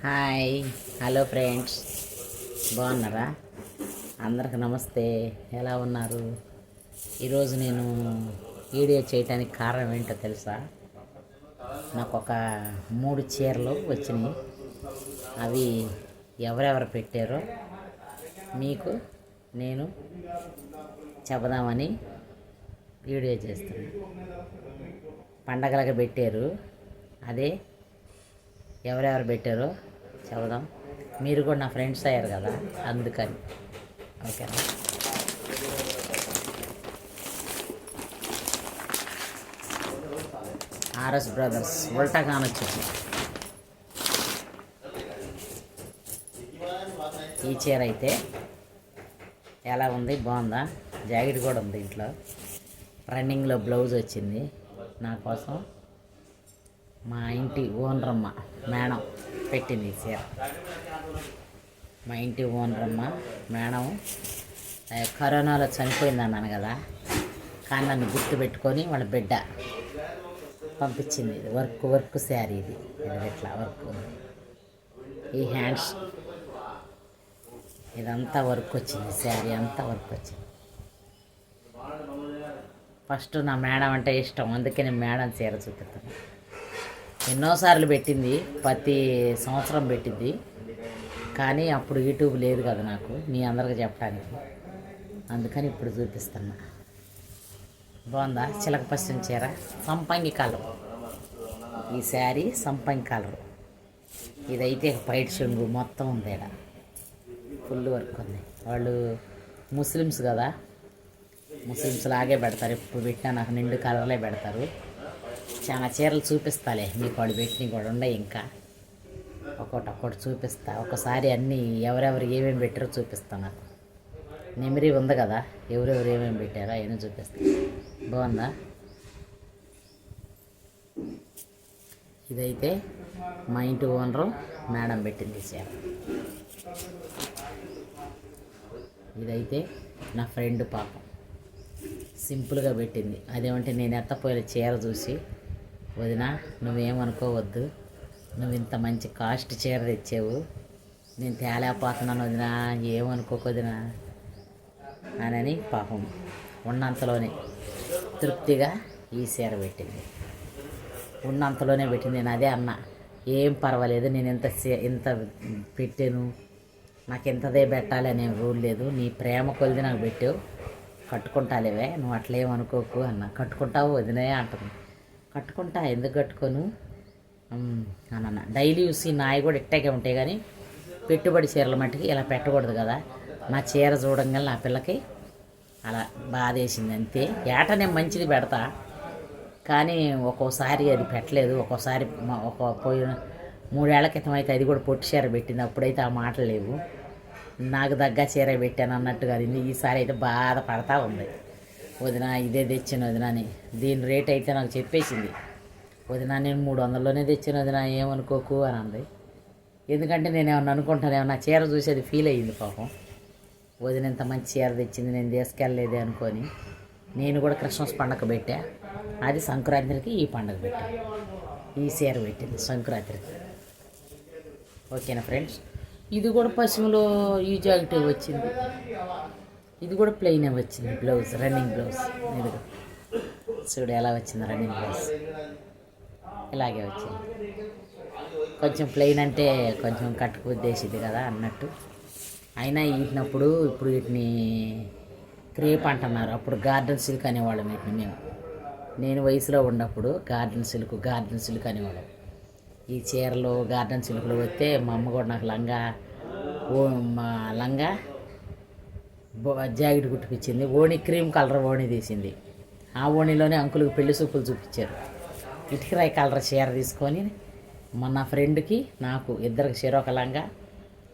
Hi, hello friends, బాగున్నారా? అందరికి నమస్తే. ఎలా ఉన్నారు? ఈరోజు నేను వీడియో చేయడానికి కారణం ఏంటో తెలుసా? నాకు ఒక 3 చీరలు వచ్చినాయి. అవి ఎవరెవరు పెట్టారో మీకు నేను చెబుదామని వీడియో చేస్తున్నాను. పండగలకు పెట్టారు, అదే ఎవరెవరు పెట్టారో చెబుదాం. మీరు కూడా నా ఫ్రెండ్స్ అయ్యారు కదా, అందుకని. ఓకేనా? ఆర్ఎస్ బ్రదర్స్ ఉల్టా కానొచ్చింది. ఈ చీర అయితే ఎలా ఉంది? బాగుందా? జాకెట్ కూడా ఉంది ఇంట్లో. రన్నింగ్లో బ్లౌజ్ వచ్చింది నా కోసం. మా ఇంటి ఓనరమ్మ మేడం పెట్టింది ఈ చీర. మా ఇంటి ఓనరమ్మ మేడం కరోనాలో చనిపోయింది అన్నాను కదా, కానీ నన్ను గుర్తుపెట్టుకొని వాళ్ళ బిడ్డ పంపించింది. వర్క్ శారీ ఇది ఇట్లా వర్క్. ఈ హ్యాండ్స్ ఇదంతా వర్క్ వచ్చింది, శారీ అంతా వర్క్ వచ్చింది. ఫస్ట్ నా మేడం అంటే ఇష్టం, అందుకే నేను మేడం చీర చూపిస్తాను. ఎన్నోసార్లు పెట్టింది, ప్రతి సంవత్సరం పెట్టింది, కానీ అప్పుడు యూట్యూబ్ లేదు కదా నాకు మీ అందరికి చెప్పడానికి, అందుకని ఇప్పుడు చూపిస్తున్నా. బాగుందా? చిలక పశ్చిమ చీర, సంపంగి కలర్. ఈ శారీ సంపంగి కలర్. ఇదైతే పైట్ చెంగు మొత్తం ఉంది, ఇక్కడ ఫుల్ వర్క్ ఉంది. వాళ్ళు ముస్లిమ్స్ కదా, ముస్లిమ్స్ లాగే పెడతారు. ఎప్పుడు పెట్టినా నాకు నిండు కలర్లే పెడతారు. చాలా చీరలు చూపిస్తాలే మీకు, వాడు పెట్టినవి కూడా ఉన్నాయి. ఇంకా ఒక్కొక్కటి చూపిస్తా. ఒకసారి అన్నీ ఎవరెవరు ఏమేమి పెట్టారో చూపిస్తాను. నాకు మెమరీ ఉంది కదా, ఎవరెవరు ఏమేమి పెట్టారో అవన్నీ చూపిస్తా. బాగుందా? ఇదైతే మా ఇంటి ఓనరు మేడం పెట్టింది చీర. ఇదైతే నా ఫ్రెండ్ పాపం సింపుల్గా పెట్టింది. అదేమంటే నేను ఎత్తపోయిన చీర చూసి, వదిన నువ్వేమనుకోవద్దు, నువ్వు ఇంత మంచి కాస్ట్ చీర తెచ్చావు, నేను తేలేకపోతున్నాను వదిన, ఏమనుకోకొదిన అని పాపం ఉన్నంతలోనే తృప్తిగా ఈ చీర పెట్టింది. ఉన్నంతలోనే పెట్టింది. నేను అదే అన్న, ఏం పర్వాలేదు, నేను ఇంత పెట్టాను, నాకు ఇంతదే పెట్టాలి అనే రూల్ లేదు, నీ ప్రేమ కొలిది నాకు పెట్టావు, కట్టుకుంటాలేవే, నువ్వు అట్లేమనుకోకు అన్న. కట్టుకుంటావు వదినే అంటుంది. కట్టుకుంటా, ఎందుకు కట్టుకోను అన్న. డైలీ యూస్ నాయి కూడా ఇట్టాగే ఉంటాయి, కానీ పెట్టుబడి చీరల మట్టికి ఇలా పెట్టకూడదు కదా. నా చీర చూడంగా నా పిల్లకి అలా బాధేసింది అంతే. ఏట నేను మంచిది పెడతా, కానీ ఒక్కోసారి అది పెట్టలేదు. ఒక్కోసారి పోయిన 3 ఏళ్ల క్రితం అయితే అది కూడా పొట్టి చీర పెట్టింది, అప్పుడైతే ఆ మాటలు లేవు. నాకు తగ్గ చీర పెట్టాను అన్నట్టుగా. ఈసారి అయితే బాధపడతా ఉంది. వదిన ఇదే తెచ్చాను వదిన అని. దీని రేట్ అయితే నాకు చెప్పేసింది. వదిన నేను 300లోనే తెచ్చాను వదిన, ఏమనుకోకు అని అంది. ఎందుకంటే నేను ఏమన్నా అనుకుంటాను, ఏమన్నా చీర చూసేది ఫీల్ అయ్యింది పాపం. వదిన ఇంత మంచి చీర తెచ్చింది, నేను తీసుకెళ్ళలేదే అనుకొని. నేను కూడా క్రిస్మస్ పండగ పెట్టా, అది సంక్రాంతికి ఈ పండగ పెట్టా. ఈ చీర పెట్టింది సంక్రాంతికి. ఓకేనా ఫ్రెండ్స్? ఇది కూడా పశ్చిమలో ఈ జాకెట్ వచ్చింది. ఇది కూడా ప్లెయినే వచ్చింది బ్లౌజ్, రన్నింగ్ బ్లౌజ్. ఇది చూడు ఎలా వచ్చింది రన్నింగ్ బ్లౌజ్, ఇలాగే వచ్చింది. కొంచెం ప్లెయిన్ అంటే కొంచెం కట్టుకు ఉద్దేశింది కదా అన్నట్టు. అయినా వీటినప్పుడు ఇప్పుడు వీటిని క్రేప్ అంటున్నారు, అప్పుడు గార్డెన్ సిల్క్ అనేవాళ్ళం వీటిని నేను వయసులో ఉన్నప్పుడు. గార్డెన్ సిల్క్ అనేవాళ్ళం. ఈ చీరలు గార్డెన్ సిల్క్లు వస్తే మా అమ్మ కూడా నాకు లంగా జాకెట్ కుట్టిపించింది. ఓణి క్రీమ్ కలర్ ఓణి తీసింది. ఆ ఓణిలోనే అంకులకు పెళ్లి సూపులు చూపించారు. ఇటుకరాయి కలర్ చీర తీసుకొని మొన్న ఫ్రెండ్కి నాకు ఇద్దరికి చీర ఒక లంగా,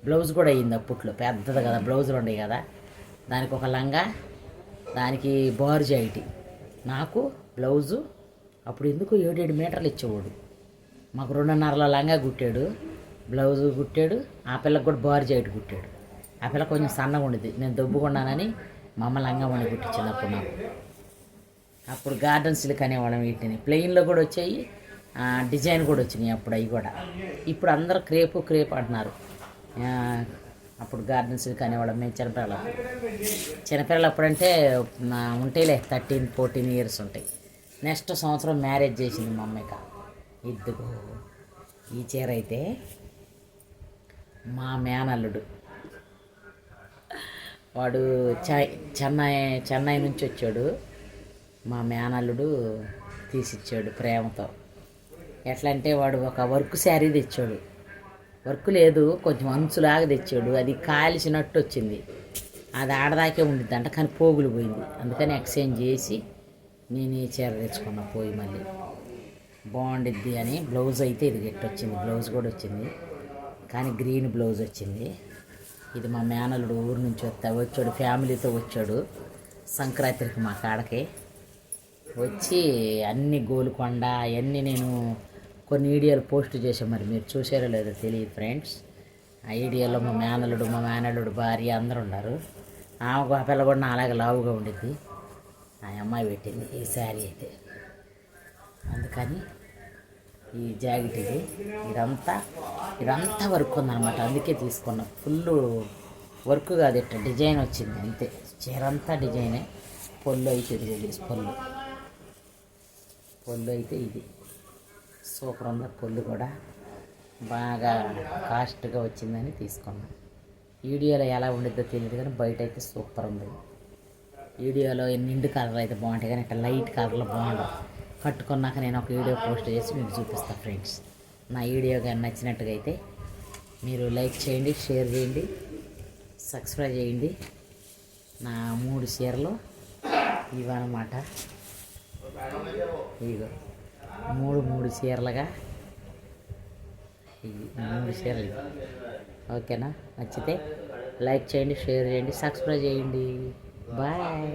బ్లౌజ్ కూడా అయ్యింది. అప్పట్లో పెద్దది కదా, బ్లౌజులు ఉండేవి కదా, దానికి ఒక లంగా, దానికి బారు జాకెట్. నాకు బ్లౌజు అప్పుడు ఎందుకు 7-7 మీటర్లు ఇచ్చేవాడు. మాకు 2.5 లంగా కుట్టాడు, బ్లౌజు కుట్టాడు. ఆ పిల్లకి కూడా బారు జాకెట్ కుట్టాడు. ఆ పిల్ల కొంచెం సన్నగా ఉండేది, నేను దొబ్బుకున్నానని మా అమ్మ లంగా వండి కుట్టించింది అప్పుడు నాకు. అప్పుడు గార్డెన్ సిల్క్ అనేవాళ్ళం వీటిని. ప్లెయిన్లో కూడా వచ్చాయి, డిజైన్ కూడా వచ్చినాయి అప్పుడు అవి కూడా. ఇప్పుడు అందరూ క్రేపు క్రేప్ అంటున్నారు. అప్పుడు గార్డెన్స్ అనేవాళ్ళం మేము చిన్నపిల్లలు అప్పుడంటే ఉంటాయిలే 13-14 ఇయర్స్ ఉంటాయి. నెక్స్ట్ సంవత్సరం మ్యారేజ్ చేసింది మా అమ్మాయికి. ఇద్దుగో ఈ చీర అయితే మా మేనల్లుడు, వాడు చెన్నై నుంచి వచ్చాడు. మా మేనల్లుడు తీసిచ్చాడు ప్రేమతో. ఎట్లా అంటే వాడు ఒక వర్క్ శారీ తెచ్చాడు. వర్క్ లేదు, కొంచెం అంచులాగా తెచ్చాడు. అది కాల్చినట్టు వచ్చింది. అది ఆడదాకే ఉండిద్ది అంట, కానీ పోగులు పోయింది. అందుకని ఎక్స్చేంజ్ చేసి నేను ఈ చీర తెచ్చుకున్నా పోయి మళ్ళీ. బాగుండిద్ది అని. బ్లౌజ్ అయితే ఇది వచ్చింది, బ్లౌజ్ కూడా వచ్చింది, కానీ గ్రీన్ బ్లౌజ్ వచ్చింది. ఇది మా మేనల్లుడు ఊరు నుంచి వచ్చాడు, ఫ్యామిలీతో వచ్చాడు సంక్రాంతికి మా కాడకి వచ్చి. అన్ని గోలుకొండ అవన్నీ నేను కొన్ని వీడియోలు పోస్ట్ చేసాం, మరి మీరు చూసారో లేదో తెలియదు ఫ్రెండ్స్. ఆ వీడియోలో మా మేనల్లుడు భార్య అందరూ ఉన్నారు. ఆమె పిల్ల కూడా అలాగే లావుగా ఉండిద్ది. ఆ అమ్మాయి పెట్టింది ఈ శారీ అయితే. అందుకని ఈ జాకెట్ ఇదంతా వర్క్ ఉందన్నమాట, అందుకే తీసుకున్నాం. ఫుల్ వర్క్ కాదు, ఇట్లా డిజైన్ వచ్చింది అంతే. చీర అంతా డిజైనే. పొల్లు అయితే ఇది పొల్లు అయితే ఇది సూపర్ ఉంది. పొల్లు కూడా బాగా కాస్ట్గా వచ్చిందని తీసుకున్నాం. వీడియోలో ఎలా ఉండిద్దో తెలియదు, కానీ బయట అయితే సూపర్ ఉంది. వీడియోలో నిండు కలర్ అయితే బాగుంటాయి, కానీ ఇట్లా లైట్ కలర్లో బాగుండవు. కట్టుకున్నాక నేను ఒక వీడియో పోస్ట్ చేసి మీకు చూపిస్తాను ఫ్రెండ్స్. నా వీడియో కానీ నచ్చినట్టుగా అయితే మీరు లైక్ చేయండి, షేర్ చేయండి, సబ్స్క్రైబ్ చేయండి. నా 3 చీరలు ఇవన్నమాట. ఇదిగో 3 చీరలుగా ఇవి 3 చీరలు. ఓకేనా? నచ్చితే లైక్ చేయండి, షేర్ చేయండి, సబ్స్క్రైబ్ చేయండి. బాయ్.